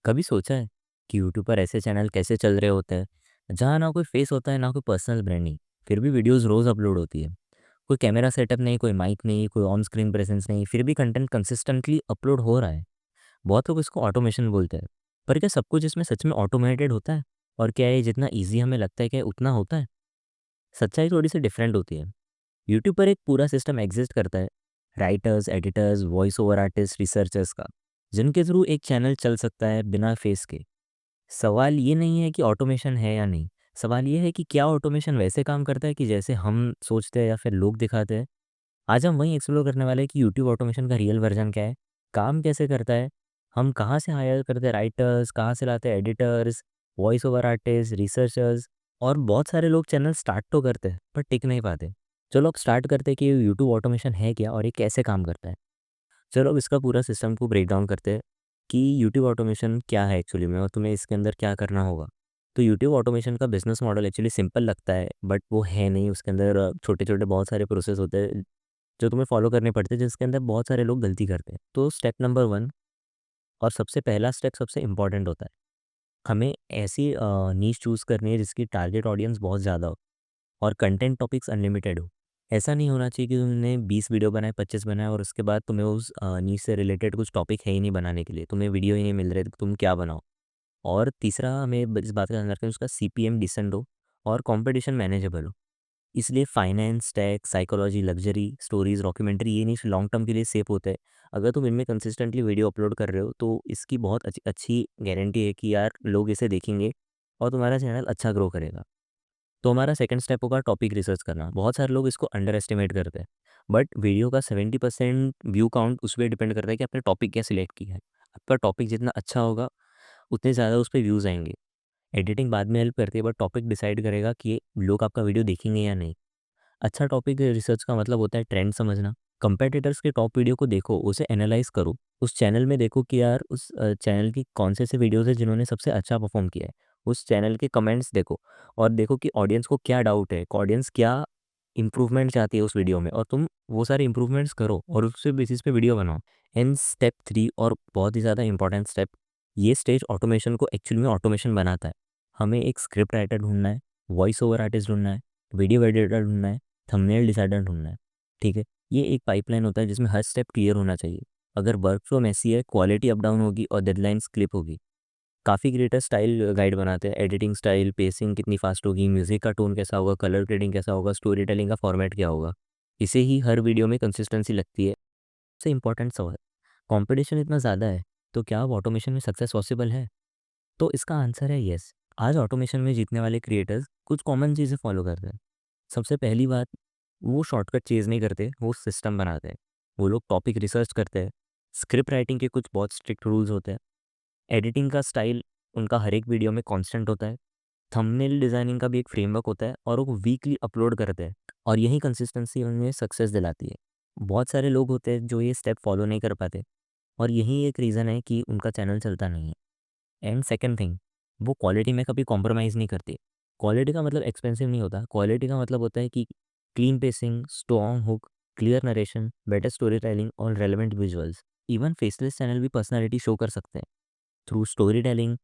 कभी सोचा है कि यूट्यूब पर ऐसे चैनल कैसे चल रहे होते हैं जहाँ ना कोई फेस होता है ना कोई पर्सनल ब्रांडिंग, फिर भी वीडियोस रोज अपलोड होती है। कोई कैमरा सेटअप नहीं, कोई माइक नहीं, कोई ऑन स्क्रीन प्रेजेंस नहीं, फिर भी कंटेंट कंसिस्टेंटली अपलोड हो रहा है। बहुत लोग इसको ऑटोमेशन बोलते हैं, पर क्या सब कुछ इसमें सच में ऑटोमेटेड होता है? और क्या ये जितना ईजी हमें लगता है क्या उतना होता है? सच्चाई थोड़ी सी डिफरेंट होती है। यूट्यूब पर एक पूरा सिस्टम एग्जिस्ट करता है, writers, editors, voice over artist, researchers का, जिनके थ्रू एक चैनल चल सकता है बिना फेस के। सवाल ये नहीं है कि ऑटोमेशन है या नहीं, सवाल ये है कि क्या ऑटोमेशन वैसे काम करता है कि जैसे हम सोचते हैं या फिर लोग दिखाते हैं। आज हम वहीं एक्सप्लोर करने वाले हैं कि यूट्यूब ऑटोमेशन का रियल वर्जन क्या है, काम कैसे करता है, हम कहाँ से हायर करते हैं राइटर्स, कहाँ से लाते हैं editors, voice over artist, researchers. और बहुत सारे लोग चैनल स्टार्ट तो करते हैं पर टिक नहीं पाते। चलो अब स्टार्ट करते हैं कि यूट्यूब ऑटोमेशन है क्या और ये कैसे काम करता है। चलो अब इसका पूरा सिस्टम को ब्रेक डाउन करते हैं कि यूट्यूब ऑटोमेशन क्या है एक्चुअली में और तुम्हें इसके अंदर क्या करना होगा। तो यूट्यूब ऑटोमेशन का बिजनेस मॉडल एक्चुअली सिंपल लगता है बट वो है नहीं। उसके अंदर छोटे छोटे बहुत सारे प्रोसेस होते हैं जो तुम्हें फॉलो करने पड़ते हैं, जिसके अंदर बहुत सारे लोग गलती करते हैं। तो स्टेप नंबर वन और सबसे पहला स्टेप सबसे इंपॉर्टेंट होता है, हमें ऐसी नीश चूज़ करनी है जिसकी टारगेट ऑडियंस बहुत ज़्यादा हो और कंटेंट टॉपिक्स अनलिमिटेड हो। ऐसा नहीं होना चाहिए कि तुमने 20 वीडियो बनाए, 25 बनाए और उसके बाद तुम्हें उस नीश से रिलेटेड कुछ टॉपिक है ही नहीं बनाने के लिए, तुम्हें वीडियो ही नहीं मिल रहे तो तुम क्या बनाओ। और तीसरा हमें इस बात का ध्यान रखें उसका सीपीएम डिसेंट हो और कंपटीशन मैनेजेबल हो। इसलिए finance, tech, psychology, luxury, stories, documentary ये नीश लॉन्ग टर्म के लिए सेफ होते हैं। अगर तुम इनमें कंसिस्टेंटली वीडियो अपलोड कर रहे हो तो इसकी बहुत अच्छी अच्छी गारंटी है कि यार लोग इसे देखेंगे और तुम्हारा चैनल अच्छा ग्रो करेगा। तो हमारा सेकंड स्टेप होगा टॉपिक रिसर्च करना। बहुत सारे लोग इसको अंडर एस्टिमेट करते हैं, बट वीडियो का 70% व्यू काउंट उस पर डिपेंड करता है कि आपने टॉपिक क्या सिलेक्ट किया है। आपका टॉपिक जितना अच्छा होगा उतने ज़्यादा उस पर व्यूज़ आएंगे। एडिटिंग बाद में हेल्प करती है बट टॉपिक डिसाइड करेगा कि लोग आपका वीडियो देखेंगे या नहीं। अच्छा टॉपिक रिसर्च का मतलब होता है ट्रेंड समझना। कंपेटिटर्स के टॉप वीडियो को देखो, उसे एनालाइज करो। उस चैनल में देखो कि यार उस चैनल की कौन से वीडियोस है जिन्होंने सबसे अच्छा परफॉर्म किया है। उस चैनल के कमेंट्स देखो और देखो कि ऑडियंस को क्या डाउट है, ऑडियंस क्या इंप्रूवमेंट चाहती है उस वीडियो में, और तुम वो सारे इंप्रूवमेंट्स करो और उसके बेसिस पे वीडियो बनाओ। एंड स्टेप थ्री और बहुत ही ज़्यादा इंपॉर्टेंट स्टेप, ये स्टेज ऑटोमेशन को एक्चुअली में ऑटोमेशन बनाता है। हमें एक स्क्रिप्ट राइटर ढूंढना है, वॉइस ओवर आर्टिस्ट ढूंढना है, वीडियो एडिटर ढूंढना है, थंबनेल डिसाइडर ढूंढना है। ठीक है, ये एक पाइपलाइन होता है जिसमें हर स्टेप क्लियर होना चाहिए। अगर वर्क फ्लो मैसी है, क्वालिटी अप डाउन होगी और डेडलाइंस क्लिप होगी। काफ़ी क्रिएटर स्टाइल गाइड बनाते हैं, एडिटिंग स्टाइल, पेसिंग कितनी फास्ट होगी, म्यूजिक का टोन कैसा होगा, कलर ग्रेडिंग कैसा होगा, स्टोरी टेलिंग का फॉर्मेट क्या होगा। इसे ही हर वीडियो में कंसिस्टेंसी लगती है। सबसे इंपॉर्टेंट सवाल, कंपटीशन इतना ज़्यादा है तो क्या अब ऑटोमेशन में सक्सेस पॉसिबल है? तो इसका आंसर है येस। आज ऑटोमेशन में जीतने वाले क्रिएटर्स कुछ कॉमन चीज़ें फॉलो करते हैं। सबसे पहली बात, वो शॉर्टकट चेज़ नहीं करते, वो सिस्टम बनाते हैं। वो लोग टॉपिक रिसर्च करते हैं। स्क्रिप्ट राइटिंग के कुछ बहुत स्ट्रिक्ट रूल्स होते हैं। एडिटिंग का स्टाइल उनका हर एक वीडियो में कांस्टेंट होता है। थंबनेल डिज़ाइनिंग का भी एक फ्रेमवर्क होता है और वो वीकली अपलोड करते हैं। और यही कंसिस्टेंसी उन्हें सक्सेस दिलाती है। बहुत सारे लोग होते हैं जो ये स्टेप फॉलो नहीं कर पाते और यही एक रीज़न है कि उनका चैनल चलता नहीं है। एंड सेकंड थिंग, वो क्वालिटी में कभी कॉम्प्रोमाइज़ नहीं करते। क्वालिटी का मतलब एक्सपेंसिव नहीं होता, क्वालिटी का मतलब होता है कि clean pacing, strong hook, clear narration, better story telling और relevant visuals. Even faceless channel भी पर्सनैलिटी शो कर सकते हैं थ्रू स्टोरी टेलिंग।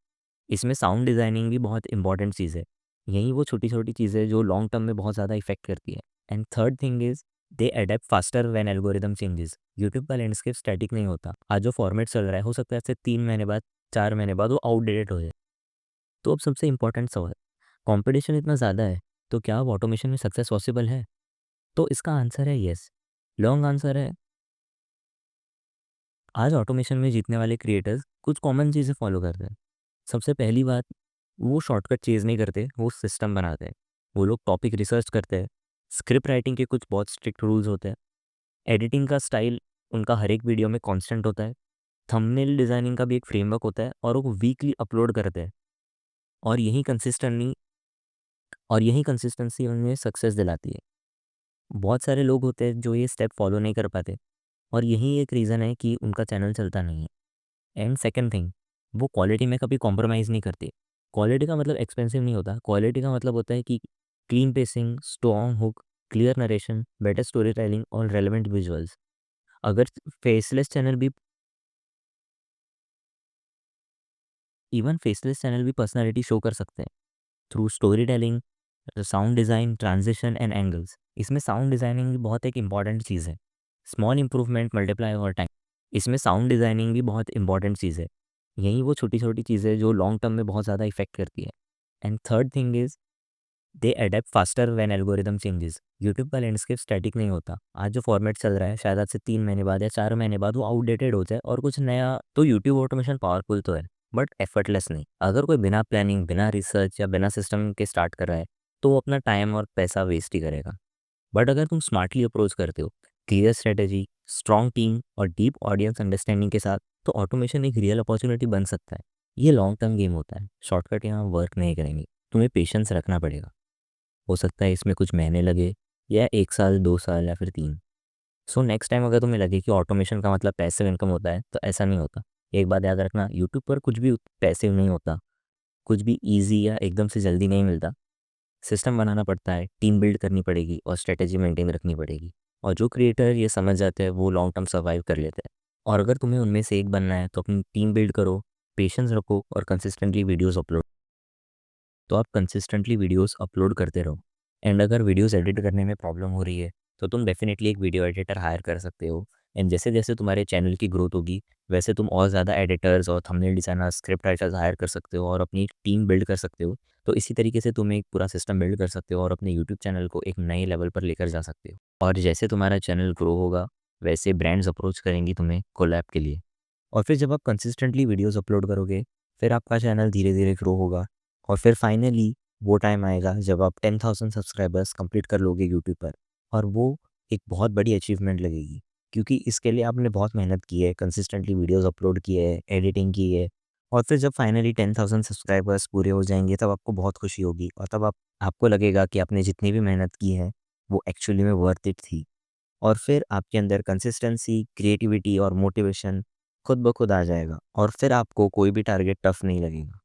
इसमें साउंड डिज़ाइनिंग भी बहुत इंपॉर्टेंट चीज़ है। यही वो छोटी छोटी चीज़ें जो लॉन्ग टर्म में बहुत ज़्यादा इफेक्ट करती है। And third thing is they adapt faster when algorithm changes. YouTube का लैंडस्केप स्टैटिक नहीं होता। आज जो फॉर्मेट चल रहा है हो सकता है ऐसे 3 महीने बाद, 4 महीने बाद वो आउटडेटेड हो जाए। तो अब सबसे इंपॉर्टेंट सवाल, कंपटीशन इतना ज़्यादा है तो क्या अब ऑटोमेशन में सक्सेस पॉसिबल है? तो इसका आंसर है येस। लॉन्ग आंसर है, आज ऑटोमेशन में जीतने वाले क्रिएटर्स कुछ कॉमन चीज़ें फॉलो करते हैं। सबसे पहली बात, वो शॉर्टकट चेज़ नहीं करते, वो सिस्टम बनाते हैं। वो लोग टॉपिक रिसर्च करते हैं। स्क्रिप्ट राइटिंग के कुछ बहुत स्ट्रिक्ट रूल्स होते हैं। एडिटिंग का स्टाइल उनका हर एक वीडियो में कांस्टेंट होता है। थंबनेल डिज़ाइनिंग का भी एक फ्रेमवर्क होता है और वो वीकली अपलोड करते हैं। और यही कंसिस्टेंसी उन्हें सक्सेस दिलाती है। बहुत सारे लोग होते हैं जो ये स्टेप फॉलो नहीं कर पाते और यही एक रीज़न है कि उनका चैनल चलता नहीं है। एंड सेकंड थिंग, वो क्वालिटी में कभी कॉम्प्रोमाइज़ नहीं करते। क्वालिटी का मतलब एक्सपेंसिव नहीं होता, क्वालिटी का मतलब होता है कि clean pacing, strong hook, clear narration, better story telling और रेलेवेंट विजुअल्स। अगर फेसलेस चैनल भी इवन फेसलेस चैनल भी पर्सनैलिटी शो कर सकते हैं through story telling, sound design, transition and angles. इसमें साउंड डिज़ाइनिंग भी बहुत एक इंपॉर्टेंट चीज़ है। Small improvement multiply over time. इसमें साउंड डिज़ाइनिंग भी बहुत इंपॉर्टेंट चीज़ है। यही वो छोटी छोटी चीज़ें जो लॉन्ग टर्म में बहुत ज़्यादा इफेक्ट करती है। And third thing is they adapt faster when algorithm changes. YouTube का लैंडस्केप स्टैटिक नहीं होता। आज जो फॉर्मेट चल रहा है शायद आज से 3 महीने बाद या 4 महीने बाद वो आउटडेटेड हो जाए और कुछ नया। तो यूट्यूब ऑटोमेशन पावरफुल तो है बट एफर्टलेस नहीं। अगर कोई बिना प्लानिंग, बिना रिसर्च या बिना सिस्टम के स्टार्ट कर रहा है तो वो अपना टाइम और पैसा वेस्ट ही करेगा। बट अगर तुम स्मार्टली अप्रोच करते हो, क्लियर स्ट्रेटेजी, स्ट्रॉन्ग टीम और डीप ऑडियंस अंडरस्टैंडिंग के साथ, तो ऑटोमेशन एक रियल अपॉर्चुनिटी बन सकता है। ये लॉन्ग टर्म गेम होता है, शॉर्टकट यहाँ वर्क नहीं करेंगे। तुम्हें पेशेंस रखना पड़ेगा। हो सकता है इसमें कुछ महीने लगे या 1 साल, 2 साल या फिर 3। सो नेक्स्ट टाइम अगर तुम्हें लगे कि ऑटोमेशन का मतलब पैसिव इनकम होता है तो ऐसा नहीं होता। एक बात याद रखना, यूट्यूब पर कुछ भी पैसिव नहीं होता, कुछ भी ईजी या एकदम से जल्दी नहीं मिलता। सिस्टम बनाना पड़ता है, टीम बिल्ड करनी पड़ेगी और स्ट्रेटेजी मेंटेन रखनी पड़ेगी। और जो क्रिएटर ये समझ जाते हैं वो लॉन्ग टर्म सर्वाइव कर लेते हैं। और अगर तुम्हें उनमें से एक बनना है तो अपनी टीम बिल्ड करो, पेशेंस रखो और कंसिस्टेंटली वीडियोस अपलोड। तो आप कंसिस्टेंटली वीडियोस अपलोड करते रहो। एंड अगर वीडियोस एडिट करने में प्रॉब्लम हो रही है तो तुम डेफिनेटली एक वीडियो एडिटर हायर कर सकते हो। एंड जैसे जैसे तुम्हारे चैनल की ग्रोथ होगी वैसे तुम और ज़्यादा एडिटर्स और thumbnail designers, script writers hire कर सकते हो और अपनी टीम बिल्ड कर सकते हो। तो इसी तरीके से तुम एक पूरा सिस्टम बिल्ड कर सकते हो और अपने यूट्यूब चैनल को एक नए लेवल पर लेकर जा सकते हो। और जैसे तुम्हारा चैनल ग्रो होगा वैसे ब्रांड्स अप्रोच करेंगी तुम्हें कोलैब के लिए। और फिर जब आप कंसिस्टेंटली वीडियोस अपलोड करोगे फिर आपका चैनल धीरे धीरे ग्रो होगा। और फिर फाइनली वो टाइम आएगा जब आप 10,000 सब्सक्राइबर्स कंप्लीट कर लोगे यूट्यूब पर। और वो एक बहुत बड़ी अचीवमेंट लगेगी क्योंकि इसके लिए आपने बहुत मेहनत की है, कंसिस्टेंटली वीडियोस अपलोड किए है, एडिटिंग की है। और फिर जब फाइनली 10,000 सब्सक्राइबर्स पूरे हो जाएंगे तब आपको बहुत खुशी होगी और तब आपको लगेगा कि आपने जितनी भी मेहनत की है वो एक्चुअली में वर्थ इट थी। और फिर आपके अंदर कंसिस्टेंसी, क्रिएटिविटी और मोटिवेशन खुद ब खुद आ जाएगा और फिर आपको कोई भी टारगेट टफ नहीं लगेगा।